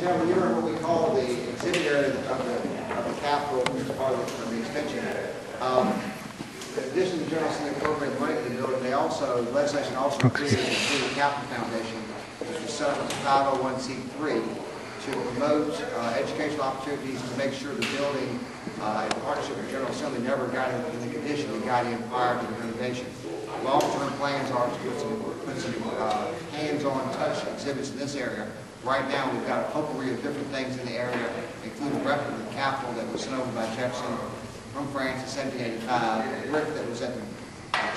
and gentlemen, you're in what we call the exhibit area of the Capitol, which is part of the extension. In addition to General Assembly appropriating money to the building, legislation also included the Capitol Foundation, which was set up as a 501c3 to promote educational opportunities to make sure the building, in partnership with General Assembly, never got in the condition it got in prior to the renovation. Long-term plans are to put some hands-on touch exhibits in this area. Right now, we've got a potpourri of different things in the area, including a replica of the Capitol that was sent over by Jamerson from France in 1785, a brick that was at the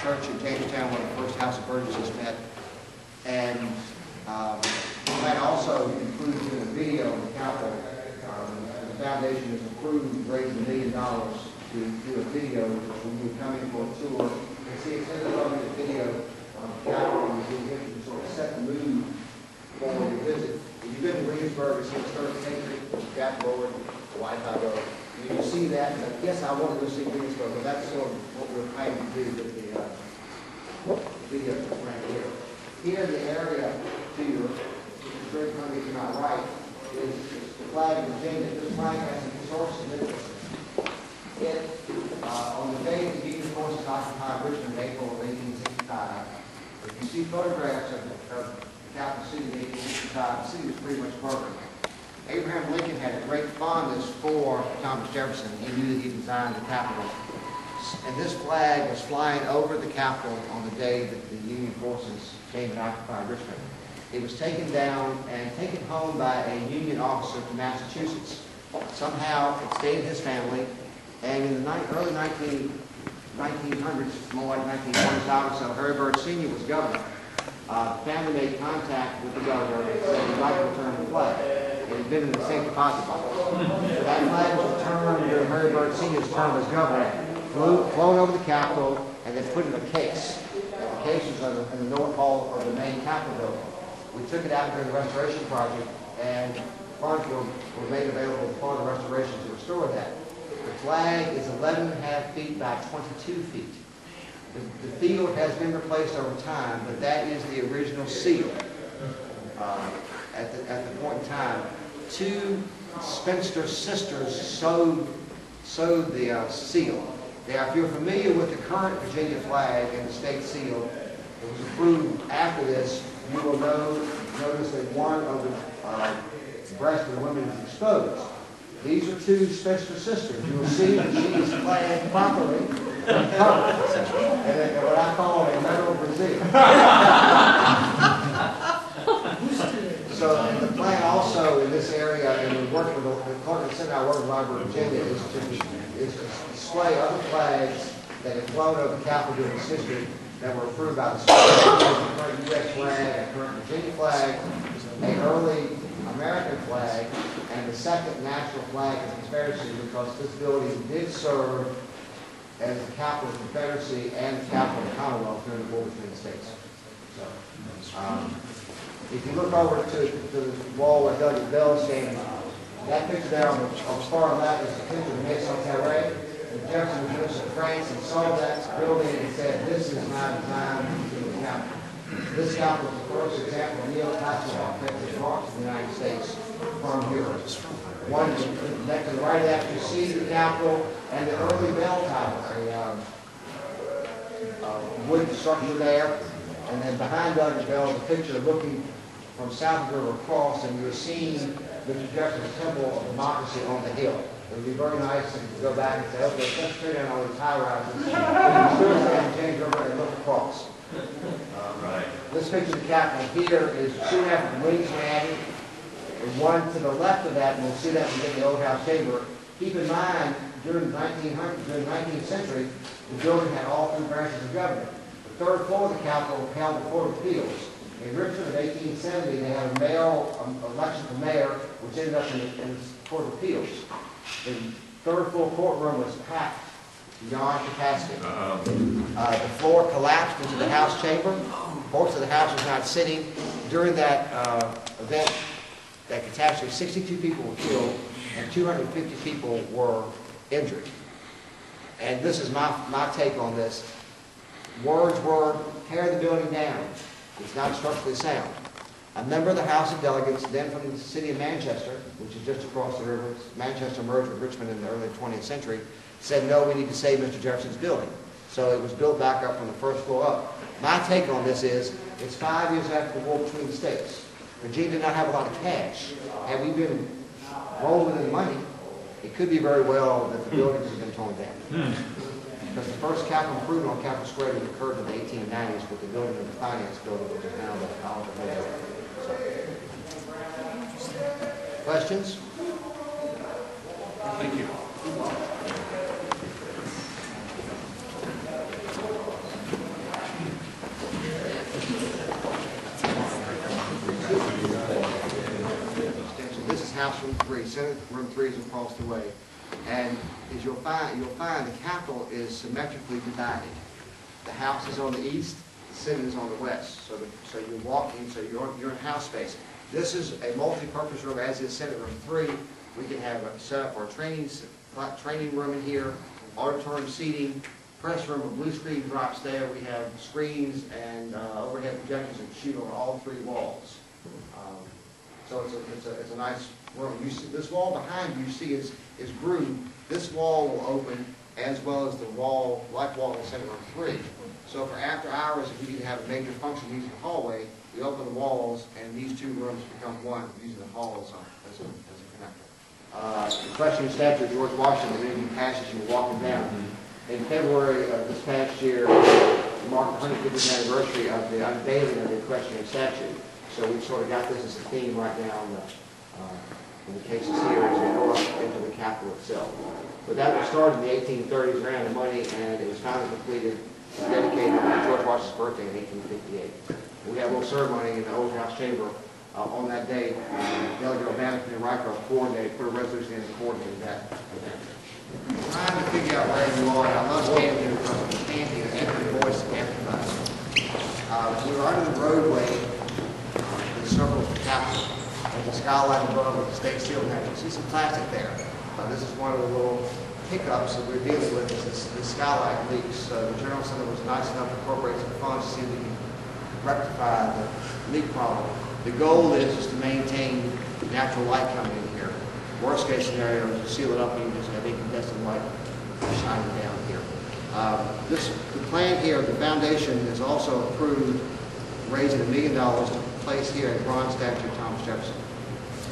church in Jamestown where the first House of Burgesses met, and the plan also includes in the video of the Capitol. The foundation has approved raising $1 million to do a video when you come in for a tour. You see extended over the video of the Capitol, and you get to sort of set the mood for your visit. If you've been to Williamsburg, it's in the 3rd century, Capitol Road, White House Road. You see that, and yes, I want to go see Williamsburg, but that's sort of what we're planning to do with the video right here. Here in the area to your very coming to my right is the flag of Virginia. This flag has some historical significance. On the day the Union forces occupied Richmond in April of 1865, if you see photographs of the capital city in 1865, the city was pretty much burned. Abraham Lincoln had a great fondness for Thomas Jefferson. He knew that he designed the Capitol. And this flag was flying over the Capitol on the day that the Union forces came and occupied Richmond. It was taken down and taken home by a Union officer from Massachusetts. Somehow it stayed in his family, and in the early 1900s, more like 1925 or so, Harry Byrd Sr. was governor. The family made contact with the governor and said, "We'd like to return the flag." It had been in the same deposit box. So that flag was returned during Harry Byrd Sr.'s term as governor, flown over the Capitol, and then put in a case. And the case was in the north hall of the main Capitol building. We took it out during the restoration project, and funds were made available as part of the restoration to restore that. The flag is 11.5 feet by 22 feet. The field has been replaced over time, but that is the original seal. At the point in time, 2 spinster sisters sewed the seal. Now, if you're familiar with the current Virginia flag and the state seal, it was approved after this. You will notice that one of the breasts of the women is exposed. These are 2 spinster sisters. You will see that she is clad properly and covered, and what I call a metal Brazil. So, and the plan also in this area, and we're working with the Clerk and Senate, working with the Library of Virginia, is to display other flags that have flown over the Capitol during its history that were approved by the state. The current U.S. flag, a current Virginia flag, an early American flag, and the second national flag of the Confederacy, because this building did serve as the capital of the Confederacy and the capital of the Commonwealth during the war between the states. So, if you look over to the wall where Douglas Bell is standing, that picture there on the far left is a picture of Maison Terre. Jefferson was in France and saw that building and said, "This is my design to the Capitol." This Capitol is the first example of neo-classical architecture that marks the United States from Europe. One next to the right of that, you see the Capitol and the early bell tower, a wood structure there, and then behind Douglas Bell is a picture looking from South River across, and you're seeing Mr. Jefferson's Temple of Democracy on the hill. It would be very nice to go back and say, "Okay, let's straight down all these high rises, and change over and look across." Right. This picture of the Capitol here is 2 after the wings were added, and one to the left of that, and we'll see that when we get the old House chamber. Keep in mind, during the 19th century, the building had all 3 branches of government. The 3rd floor of the Capitol held the Court of Appeals. In Richmond in 1870, they had a mayoral election for mayor, which ended up in the Court of Appeals. The 3rd floor courtroom was packed beyond capacity. The floor collapsed into the House chamber. Most of the House was not sitting. During that event, that catastrophe, 62 people were killed and 250 people were injured. And this is my take on this. Words were, tear the building down. It's not structurally sound. A member of the House of Delegates, then from the city of Manchester, which is just across the river, Manchester merged with Richmond in the early 20th century, said, no, we need to save Mr. Jefferson's building. So it was built back up from the first floor up. My take on this is, it's 5 years after the war between the states. Virginia did not have a lot of cash. Had we been rolling in money, it could be very well that the buildings have been torn down. Because the first capital improvement on Capitol Square occurred in the 1890s with the building of the finance building, which is now the College of Delegates. Questions? Thank you. This is House Room 3. Senate Room 3 is across the way. And as you'll find the Capitol is symmetrically divided. The House is on the east, the Senate is on the west. So you're walking, so you're in house space. This is a multi-purpose room, as is Senate Room 3. We can have a set up for a training room in here, auditorium seating, press room, a blue screen drops there. We have screens and overhead projectors that shoot on all 3 walls. So it's a nice room. You see this wall behind you see is grooved. This wall will open as well as the wall, like wall in Senate Room 3. So for after hours, if we need to have a major function using the hallway, we open the walls and these 2 rooms become one using the halls as a connector. The question of statue of George Washington, the new passage you were walking down. In February of this past year, we marked the 150th anniversary of the unveiling of the equestrian statue. So we've sort of got this as a theme right now in the cases here as we go up into the Capitol itself. But that was started in the 1830s, ran the money, and it was finally completed and dedicated on George Washington's birthday in 1858. We had a little ceremony in the Old House Chamber on that day. Delegate O'Bannon and Rycroft formed a put a resolution in and coordinated that event. Trying to figure out where you are. I love standing here because you can't hear every voice amplified. We were under the roadway that circles the Capitol. And the skyline above with the state seal now. You see some plastic there. This is one of the little hiccups that we're dealing with is the skylight leaks. The General Assembly was nice enough to incorporate some funds to see if we can rectify the leak problem. The goal is to maintain natural light coming in here. Worst case scenario is to seal it up and you just have incandescent light shining down here. The plan here, the foundation is also approved raising $1 million to place here a bronze statue of Thomas Jefferson.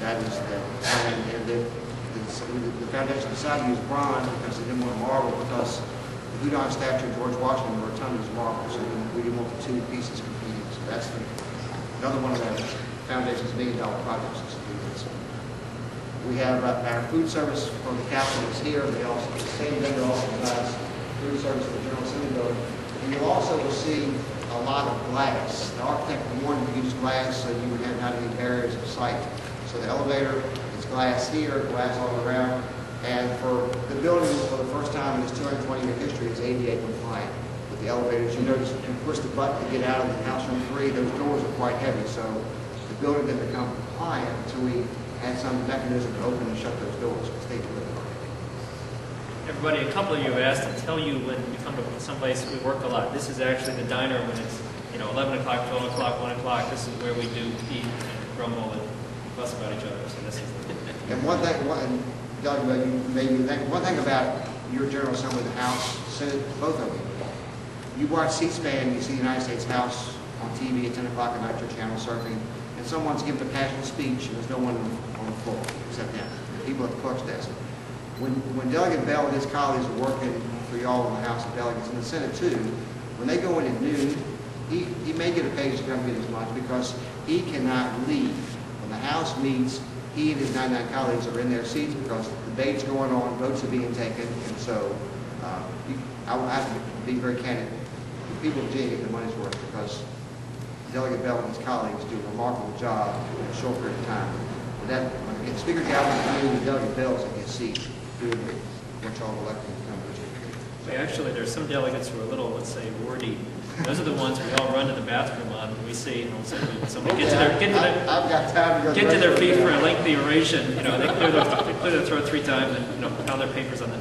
That is the plan, and the foundation decided to use bronze because they didn't want marble because the Houdon statue of George Washington were rotund as marble, so we didn't want the 2 pieces competing. So that's another one of the foundation's $1 million projects. We have our food service from the Capitol is here. They also, the same vendor also provides food service for the General Assembly building. And you also will see a lot of glass. The architect wanted to use glass so you would have not any barriers of sight. So the elevator is glass here, glass all around. And for the building, for the first time in its 220-year history, it's ADA compliant with the elevators. You notice when you push the button to get out of the House Room 3, those doors are quite heavy. So the building didn't become compliant until we had some mechanism to open and shut those doors. Everybody, a couple of you have asked to tell you when you come to someplace we work a lot. This is actually the diner when it's 11 o'clock, 12 o'clock, 1 o'clock. This is where we do eat and grumble and fuss about each other. So this is. And one thing, Doug, one thing about your General Assembly, the House, Senate, both of them. You watch C-SPAN, you see the United States House on TV at 10 o'clock at night, your channel surfing, and someone's giving a passionate speech, and there's no one on the floor except them, the people at the clerk's desk. When Delegate Bell and his colleagues are working for y'all in the House of Delegates and the Senate too, when they go in at noon, he may get a page to come get his lunch because he cannot leave. When the House meets, he and his 99 colleagues are in their seats because the debate's going on, votes are being taken, and so I will have to be very candid. People in Virginia get their money's worth because Delegate Bell and his colleagues do a remarkable job in a short period of time. And that, when Speaker Galvin and Delegate Bell's in his seat, doing what y'all elected to come to. Actually, there's some delegates who are a little, let's say, wordy. Those are the ones we all run to the bathroom on. We see, somebody get to their feet for a lengthy oration. They clear their throat 3 times and pound their papers on the